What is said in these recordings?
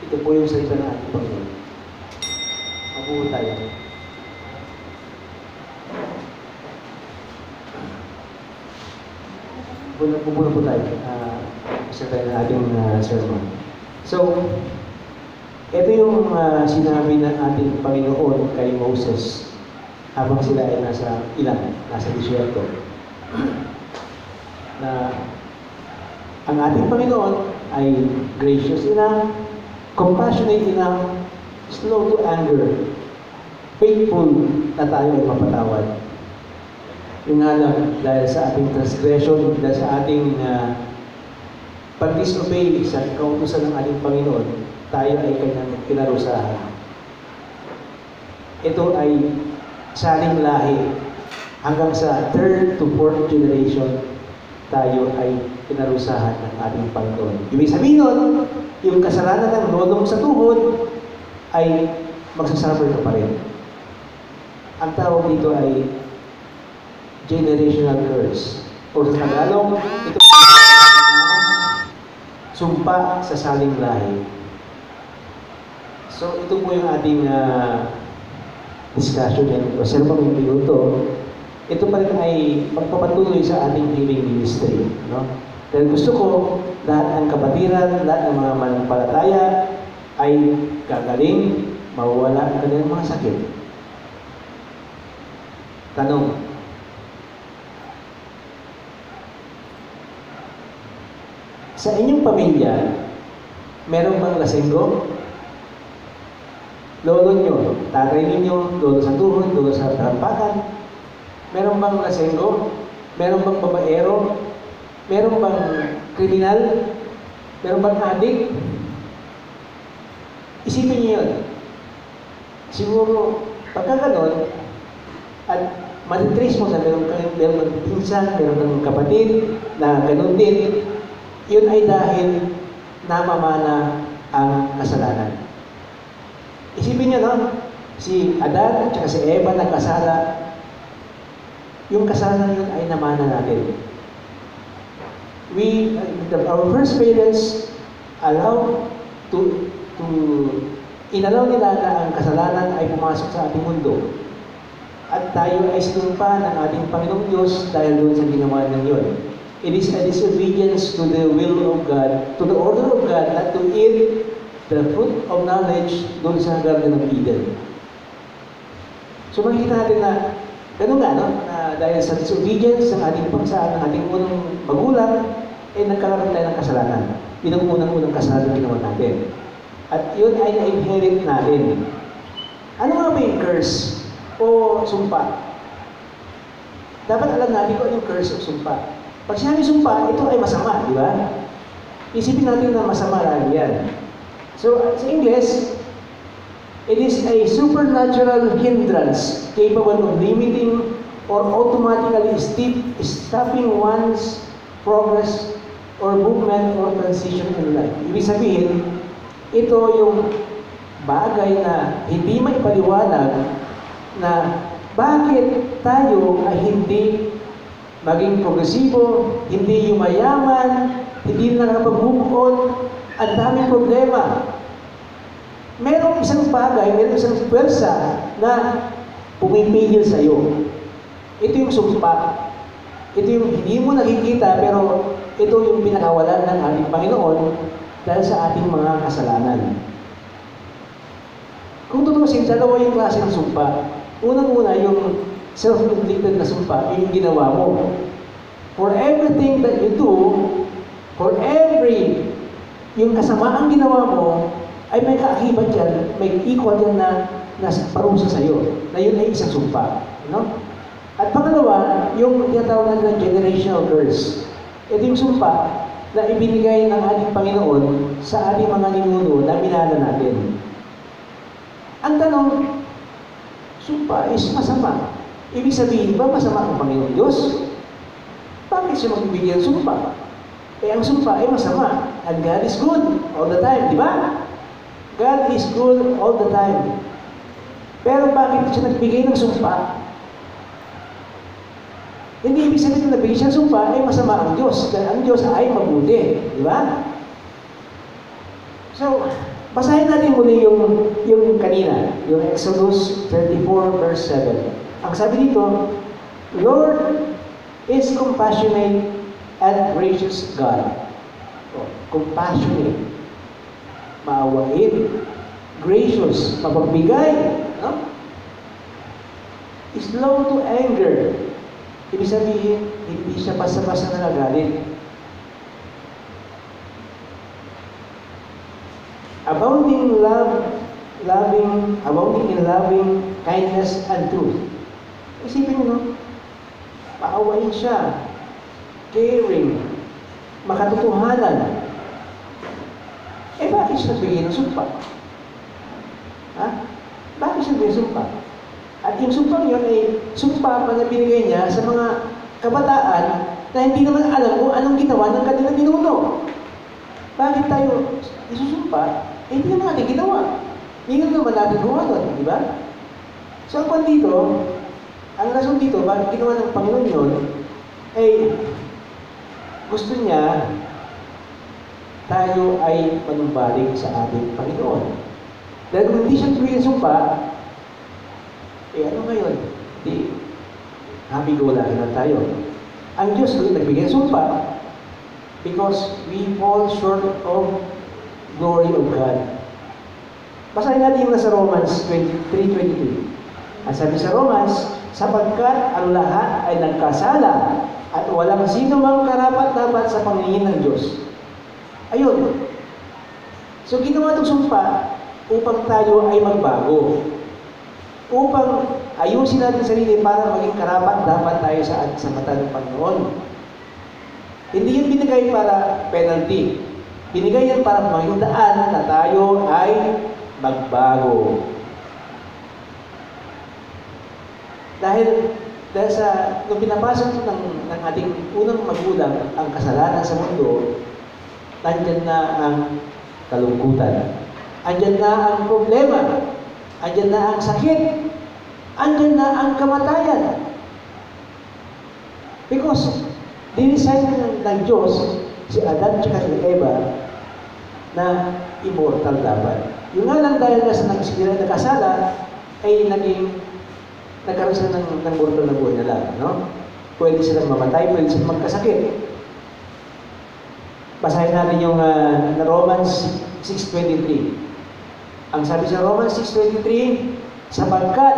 Ito po yung salita ng ating Panginoon. Mabuo tayo. Bubuna po tayo. Isa tayo ng ating sermon. So, ito yung sinabi ng ating Panginoon kay Moses habang sila ay nasa ilang, nasa disyerto. Na ang ating Panginoon ay gracious enough, compassionate enough, slow to anger, faithful na tayo ay mapatawad. Yung nga lang, dahil sa ating transgression, dahil sa ating pag-disobey sa kautusan ng ating Panginoon, tayo ay kanyang pinarusahan. Ito ay saling lahi. Hanggang sa 3rd to 4th generation, tayo ay pinarusahan ng ating Panginoon. Ibig sabihin nun, yung kasalanan ng lolong sa tuhod ay magsasuffer ka pa rin. Ang tawag dito ay generational curse. O sa Tagalog, ito sumpa sa saling lahi. So, ito po yung ating discussion o sermon ng minuto. Ito pa rin ay magpapatuloy sa ating healing ministry. No? Dahil gusto ko, lahat ng kapatiran, lahat ng mga manampalataya ay gagaling, mawawala ang kanilang mga sakit. Tanong, sa inyong pamilya, meron bang lasenggo? Lolo nyo, tatay ninyo, lolo sa tuhod, lolo sa tarampakan. Meron bang lasenggo? Meron bang babaero? Meron bang kriminal? Meron bang adik? Isipin niyo yun. Siguro, pagka ganon, at matitrace mo na meron kang pinsan, meron kang kapatid na ganon din, yun ay dahil namamana ang kasalanan. Isipin niyo, no? Si Adan at si Eva nagkasala. Yung kasalanan yun ay namana natin. Our first parents inalaw nila na ang kasalanan ay pumasok sa ating mundo. At tayo ay sinumpa ng ating Panginoong Diyos dahil doon sa ginawa ng yun. It is a disobedience to the will of God, to the order of God, not to eat the fruit of knowledge doon sa Garden of Eden. So makikita natin na ganun nga, no? Na dahil sa disobedience ng ating pagsaan, ng ating unang magulang, nagkakaroon tayo ng kasalanan. Yun ang unang kasalanan ginawa natin. At yun ay na-inherit natin. Ano nga ba yung curse o sumpa? Dapat alam natin kung ano yung curse o sumpa. Pag sinabi sumpa, ito ay masama, di ba? Isipin natin na masama lang yan. So, sa English, it is a supernatural hindrance capable of limiting or automatically stopping one's progress or movement or transition in life. Ibig sabihin, ito yung bagay na hindi maipaliwanag na bakit tayo ay hindi maging progresibo, hindi yumayaman, hindi nakapag-move on, ang daming problema. Merong isang bagay, merong isang pwersa na pumipigil sa iyo. Ito yung sumpa. Ito yung hindi mo nakikita, pero ito yung pinakawalan ng ating Panginoon dahil sa ating mga kasalanan. Kung tutusin, dalawa yung klase ng sumpa. Unang-una, yung self-inflicted na sumpa, yung ginawa mo. For everything that you do, yung kasamaang ginawa mo, ay may kaakibat yan, may equal yan na parusa sa iyo, na yun ay isang sumpa. No? At pangalawa, yung tinatawag na generational curse. Ito yung sumpa na ibinigay ng ating Panginoon sa ating mga ninuno na minana natin. Ang tanong, sumpa is masama. Ibig sabihin ba masama ang Panginoon Diyos? Bakit siya magbibigay ng sumpa? Ang sumpa ay masama. And God is good all the time, di ba? God is good all the time. Pero bakit siya nagbigay ng sumpa? Hindi ibig sabihin na nabigay siya ng sumpa ay masama ang Diyos. Dahil ang Diyos ay mabuti, di ba? So, Basahin natin muli yung kanina, yung Exodus 34 verse 7. Ang sabi dito, Lord is compassionate and gracious God. Oh, compassionate, maawain, gracious, mapagbigay, no? Slow to anger. Ibig sabihin, hindi siya basta-basta nagagalit. Abounding in loving kindness and truth. Isipin mo, no? Maawain siya, caring, makatotohanan. Bakit siya nagbigay ng sumpa? Ha? Bakit siya nagbigay ng sumpa? At yung sumpang yun ay sumpa pa na binigay niya sa mga kabataan na hindi naman alam kung anong ginawa ng kanilang ninuno. Bakit tayo isusumpa? Hindi naman natin ginawa. Hindi naman natin gumawa doon, di ba? So, ang rason dito, bakit ginawa ng Panginoon yun, ay gusto niya tayo ay manumbalik sa ating Panginoon. Dahil kung hindi siya tuwing sumpa, ano ngayon? Di, happy-go-lucky na tayo. Ang Diyos nagbigay sumpa because we fall short of glory of God. Basahin natin yung nasa Romans 3:23. Ang sabi sa Romans, sapagkat ang lahat ay nagkasala at walang sino mang karapat-dapat sa paningin ng Diyos. Ayun. So ginawa itong sumpa upang tayo ay magbago. Upang ayusin natin sarili para maging karapat-dapat tayo sa mata ng Panginoon. Hindi yun binigay para penalty. Binigay yan para maging daan na tayo ay magbago. Dahil nung pinapasok ng ating unang magulang ang kasalanan sa mundo, nandyan na ang kalungkutan. Andyan na ang problema. Andyan na ang sakit. Andyan na ang kamatayan. Because dinisign ng Diyos si Adan at si Eva na immortal dapat. Yung nga lang dahil sa nagkasala ay nagkaroon sila ng mortal na buhay nila. No? Pwede silang mamatay, pwede silang magkasakit. Basahin natin yung Romans 6:23. Ang sabi sa Romans 6:23, sapagkat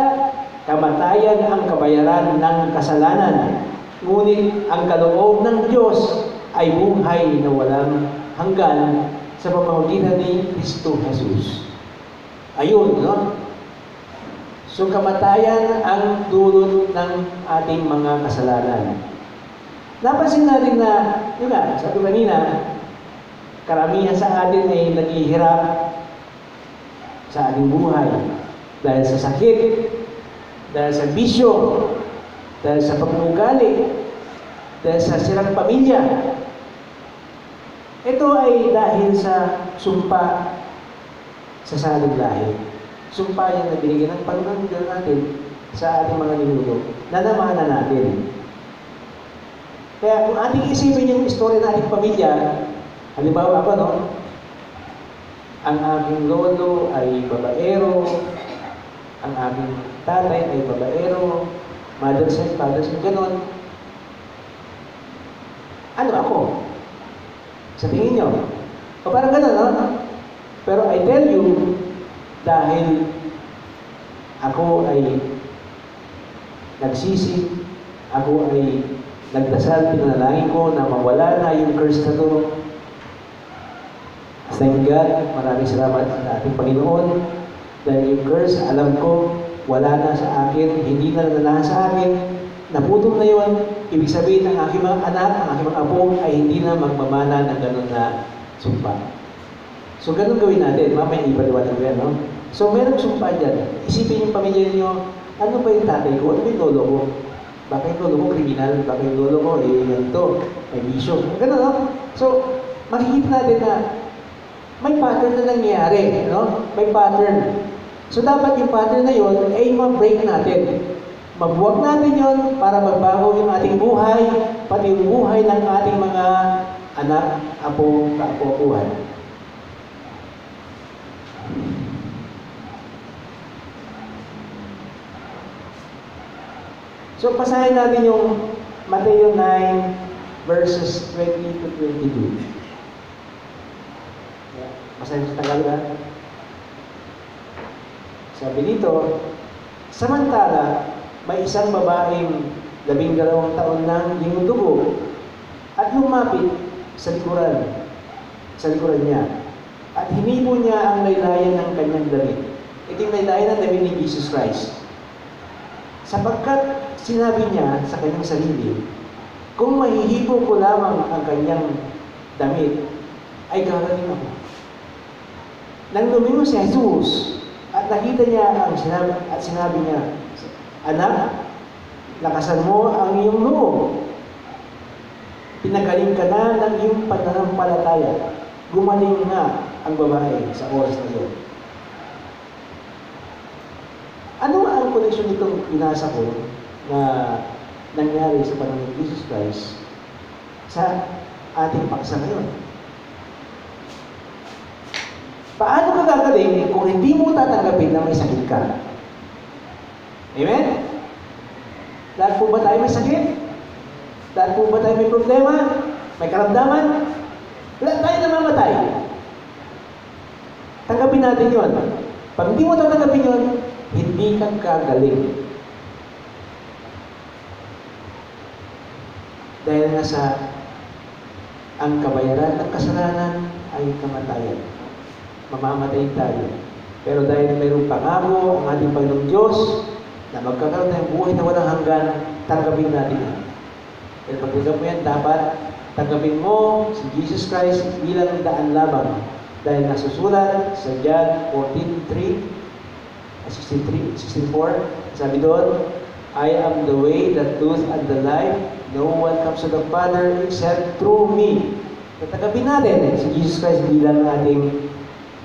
kamatayan ang kabayaran ng kasalanan, ngunit ang kaloob ng Diyos ay buhay na walang hanggan sa pamamagitan ni Kristo Jesus. Ayun, no? So kamatayan ang dulot ng ating mga kasalanan. Napansin natin na, yun nga, sabi kanina, karamihan sa atin ay naghihirap sa ating buhay dahil sa sakit, dahil sa bisyo, dahil sa pag-uugali, dahil sa sirang pamilya. Ito ay dahil sa sumpa sa salig lahi. Sumpa yan na binigyan ng Panginoon natin sa ating mga ninuno na namana natin. Kaya kung ating isipin yung istorya ng ating pamilya, halimbawa ako, no? Ang aking lolo ay babaero, ang aking tatay ay babaero, mother side, father side, ganon. Ano ako? Sa tingin nyo? O parang ganon, no? Pero I tell you, dahil ako ay nagsisi, ako ay nagdasal, pinanalangin ko na mawala na yung curse na to. Thank God, maraming salamat sa ating Panginoon. Dahil yung curse, alam ko, wala na sa akin, hindi na nananahan sa akin, naputol na yun. Ibig sabihin, ang aking mga anak, ang aking mga apo, ay hindi na magmamana ng ganun na sumpa. So, ganun gawin natin. Mamaya ipaliwanag ko yan, no? So, merong sumpa dyan. Isipin yung pamilya niyo, ano ba yung tatay ko? Ano ba yung lolo ko? Baka yung lolo ko kriminal, baka yung lolo ko, ganito, may bisyo. Ganun, no? So, makikita natin na may pattern na nangyayari, no? May pattern. So, dapat yung pattern na yun ay ma-break natin. Mabuwag natin yun para magbago yung ating buhay, pati yung buhay ng ating mga anak, apo, kaapo-apuhan. So, basahin natin yung Mateo 9, verses 20 to 22. Basahin sa Tagalog. Sabi dito, samantala, may isang babaeng 12 taon nang dinudugo at lumapit sa likuran niya. At hinipo niya ang laylayan ng kanyang damit. Ito yung laylayan ng damit ni Jesus Christ. Sapagkat sinabi niya sa kanyang sarili, kung mahihipo ko lamang ang kanyang damit, ay gagaling ako. Nang lumingon si Jesus, at nakita niya sinabi niya, anak, lakasan mo ang iyong loob. Pinagaling ka na ng iyong pananampalataya. Gumaling nga ang babae sa oras na iyon. Ano ang koneksyon nitong binasa ko na nangyari sa panahon ni Jesus Christ sa ating paksa ngayon? Paano ka gagaling kung hindi mo tatanggapin na may sakit ka? Amen? Lahat po ba tayo may sakit? Lahat po ba tayo may problema? May karamdaman? Lahat tayo namamatay. Tanggapin natin yon. Pag hindi mo tatanggapin yon, hindi ka gagaling. Dahil nga sa ang kabayaran ng kasalanan ay kamatayan. Mamamatay tayo. Pero dahil mayroong pangako ang ating Panginoong Diyos na magkakaroon tayong buhay na walang hanggan, tanggapin natin yan. Pero pag mo yan, dapat tanggapin mo si Jesus Christ bilang daan lamang. Dahil nasusulat sa John 16:4, sabi doon, I am the way, the truth, and the life. No one comes to the Father except through me. Tatagapin natin si Jesus Christ bilang ating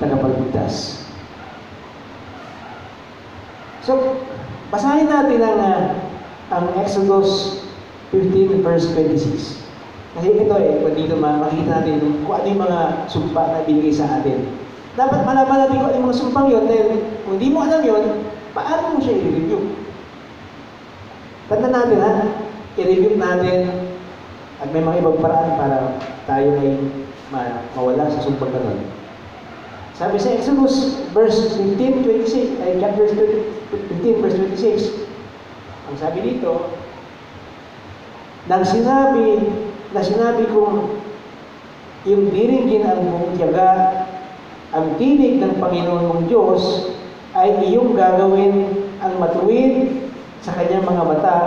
tagapagligtas. So, basahin natin ang Exodus 15 verse 26. Kasi ito dito makikita natin kung ano yung mga sumpa na binigay sa atin. Dapat malaman natin kung ano yung mga sumpang yun, dahil kung hindi mo alam yun, paano mo siya i-review? Tanda natin i-review natin at may mga ibang paraan para tayo ay mawala sa sumpang ganun. Sabi sa Exodus verse 15:26, chapter 15 verse 26, ang sabi dito, nang sinabi kong yung diringgin ang buong tiyaga, ang tinig ng Panginoon mong Diyos ay iyong gagawin ang matuwid sa kanyang mga mata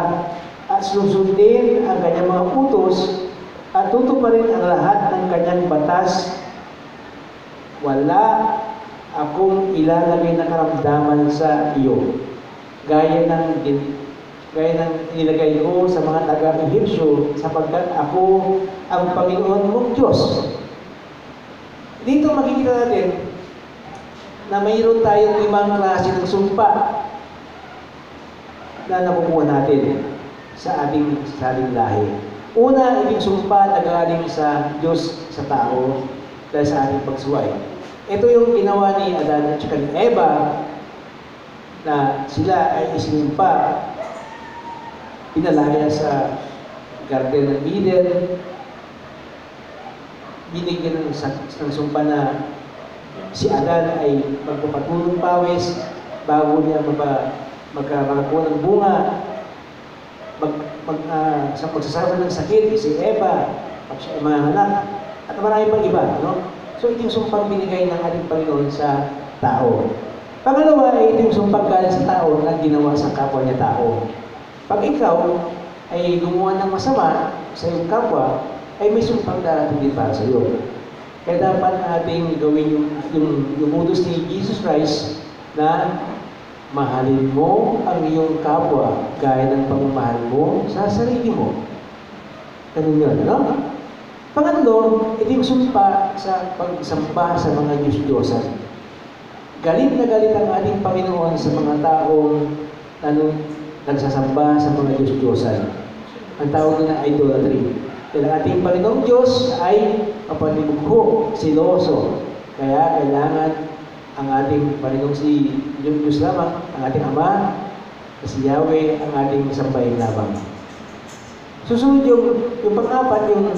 at susundin ang kanyang mga utos at tutuparin ang lahat ng kanyang batas. Wala akong ilalagay na karamdaman sa iyo, gaya ng nilagay ko sa mga taga-Ehipsyo, sapagkat ako ang Panginoon mong Diyos. Dito makikita natin na mayroon tayong 5 klase ng sumpa na nakukuha natin sa ating lahi. Una, ibig sumpa na galing sa Diyos sa tao dahil sa ating pagsuway. Ito yung ginawa ni Adan at ni Eva na sila ay isinumpa, pinalaya sa Garden ng Eden, binigyan ng sumpa na si Adan ay magpapatulong pawis bago niya magkakaroon ng bunga, sa pagsasama ng sakit, si Eva, pag siya ay manganak, at marami pang iba, no? So, ito yung sumpang binigay ng ating Panginoon sa tao. Pangalawa, ito yung sumpang galing sa tao na ginawa sa kapwa niya tao. Pag ikaw ay gumawa ng masama sa iyong kapwa, ay may sumpang darating din para sa iyo. Kaya dapat ating gawin yung utos ni Jesus Christ na mahalin mo ang iyong kapwa gaya ng pagmamahal mo sa sarili mo. Ganun yun, ano? Pangatlo, ito yung sumpa sa pagsamba sa mga Diyos-Diyosan. Galit na galit ang ating Panginoon sa mga taong nagsasamba sa mga Diyos-Diyosan. Ang tawag na idolatry. Dahil ang ating Panginoong Diyos ay mapanibugho, siloso. Kaya kailangan ang ating Panginoong si Diyos lamang, ang ating Ama, Kasi Yahweh ang ating sambahin lamang. Susunod yung pang-apat, yung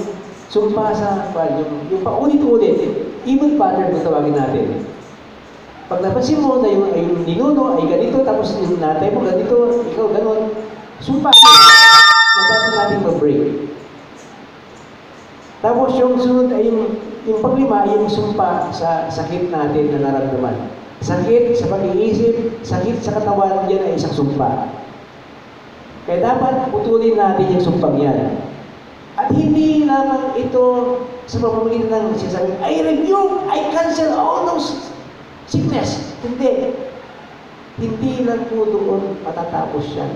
sumpa sa, yung paulit-ulit, even pattern kung tawagin natin. Pag napansin mo na yung ninuno ay ganito, tapos yung natay mo ganito, ikaw ganon, sumpa na dapat natin mag-break. Tapos yung sunod ay yung panglima ay yung sumpa sa sakit natin na nararamdaman. Sakit sa pag-iisip, sakit sa katawan, yan ay isang sumpa. Kaya dapat putulin natin yung sumpang yan. At hindi lamang ito sa pamamagitan ng sinasabi, I rebuke, I cancel all those sickness. Hindi. Hindi lang po doon matatapos yan.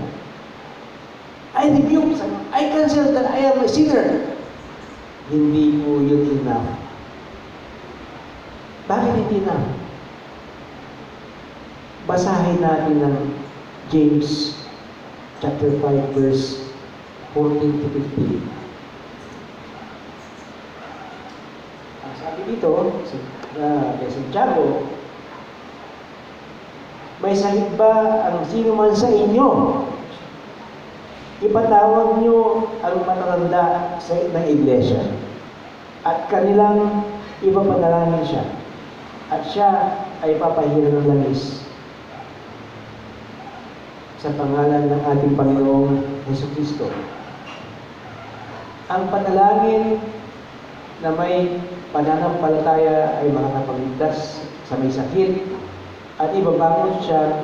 I rebuke, I cancel that I am a sinner. Hindi po yun enough. Bakit hindi enough? Basahin natin ng James chapter 5 verse 14 to 15. Ang sabi dito, kay Santiago, may sakit ba ang sino man sa inyo? Ipatawag niyo ang matatanda ng iglesia at kanilang ipapanalangin siya at siya ay papahiran ng langis sa pangalan ng ating Panginoong Jesucristo. Ang panalangin na may pananampalataya ay makakapagligtas sa may sakit at ibabangon siya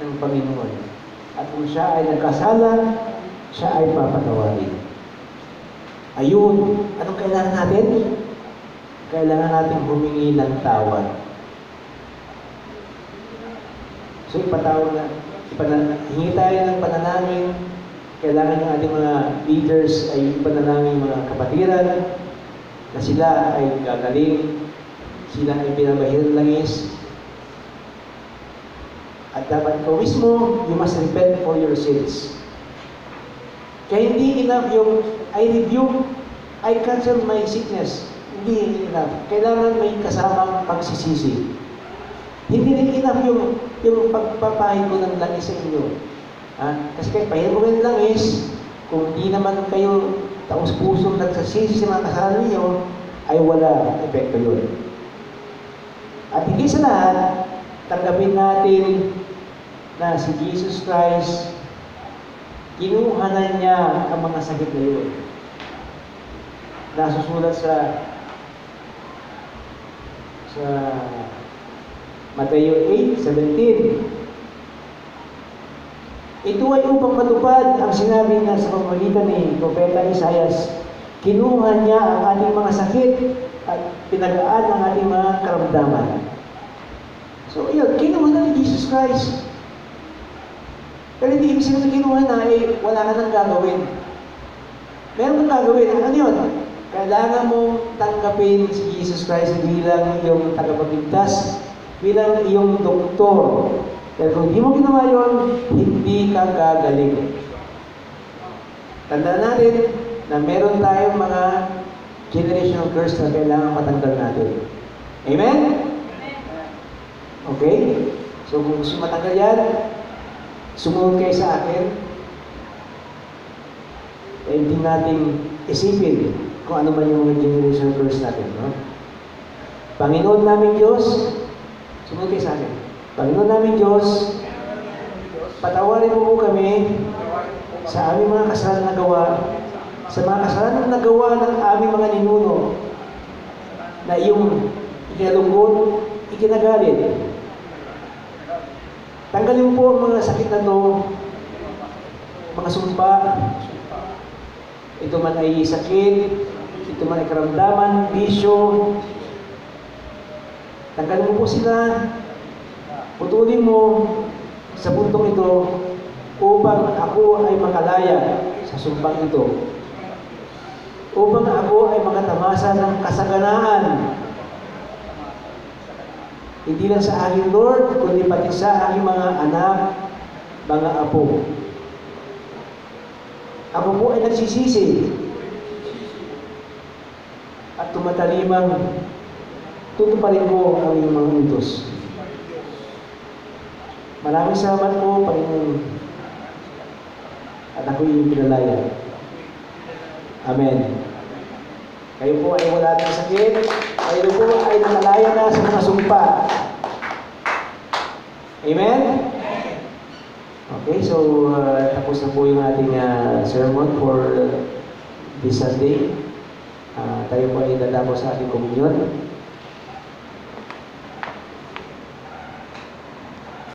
ng Panginoon. At kung siya ay nagkasala, siya ay papatawarin. Ayun, anong kailangan natin? Kailangan natin humingi ng tawad. So hingi tayo ng panalangin. Kailangan ng ating mga leaders ay ipanalangin mga kapatiran na sila ay gagaling, sila ay pinabahir ng langis. At dapat ikaw mismo, you must repent for your sins. Kaya hindi enough yung I rebuke, I cancel my sickness. Hindi enough. Kailangan may kasamang pagsisisi. Hindi rin enough yung pagpapahid ko ng langis sa inyo. Kasi kahit pahid ko ng langis, kung hindi naman kayo taos-pusong nagsasisi sa mga kasalanan ninyo, ay wala epekto yun. At hindi sa lahat, tanggapin natin na si Jesus Christ, kinuha na niya ang mga sakit na yun. Nasusulat sa Mateo 8:17. Ito ay upang matupad ang sinabi na sa pamamagitan ni Propeta Isaias, kinuha niya ang ating mga sakit at pinagaan ang ating mga karamdaman. So, yun, kinuha na ni Jesus Christ. Pero hindi ibig sabihin na kinuha na, wala ka nang gagawin. Meron kang gagawin. Ano yun? Kailangan mong tanggapin si Jesus Christ bilang iyong tagapagligtas, bilang iyong doktor. Pero kung hindi mo ginawa yun, hindi ka gagaling. Tandaan natin na meron tayong mga generational curse na kailangan matanggal natin. Amen? Okay? So kung gusto matanggal yan, sumunod kayo sa akin. Hindi natin isipin kung ano man yung mga generational curse natin. No? Panginoon namin Diyos, sumunod kayo sa akin. Panginoon namin Diyos, patawarin mo kami sa aming mga kasalanan na gawa, sa mga kasalanan na gawa ng aming mga ninuno, na iyong ikinalungkot, ikinagalit. Tanggalin mo po ang mga sakit na to, mga sumpa. Ito man ay sakit, ito man ay karamdaman, bisyo. Tanggalin mo po sila. Putulin mo sa puntong ito upang ako ay makalaya sa sumpang ito. Upang ako ay makatamasa ng kasaganaan. Hindi lang sa aking Lord, kundi pati sa aking mga anak, mga apo. Ako po ay nagsisisi at tumatalimang tutuparin ko ang iyong mga utos. Maraming salamat po, Panginoon. At ako'y pinalaya. Amen. Kayo po ay wala ng sakit. Kayo po ay nakalaya na sa mga sumpa. Amen? Okay, so tapos na po yung ating sermon for this Sunday. Tayo po ay dadamo sa ating komunyon.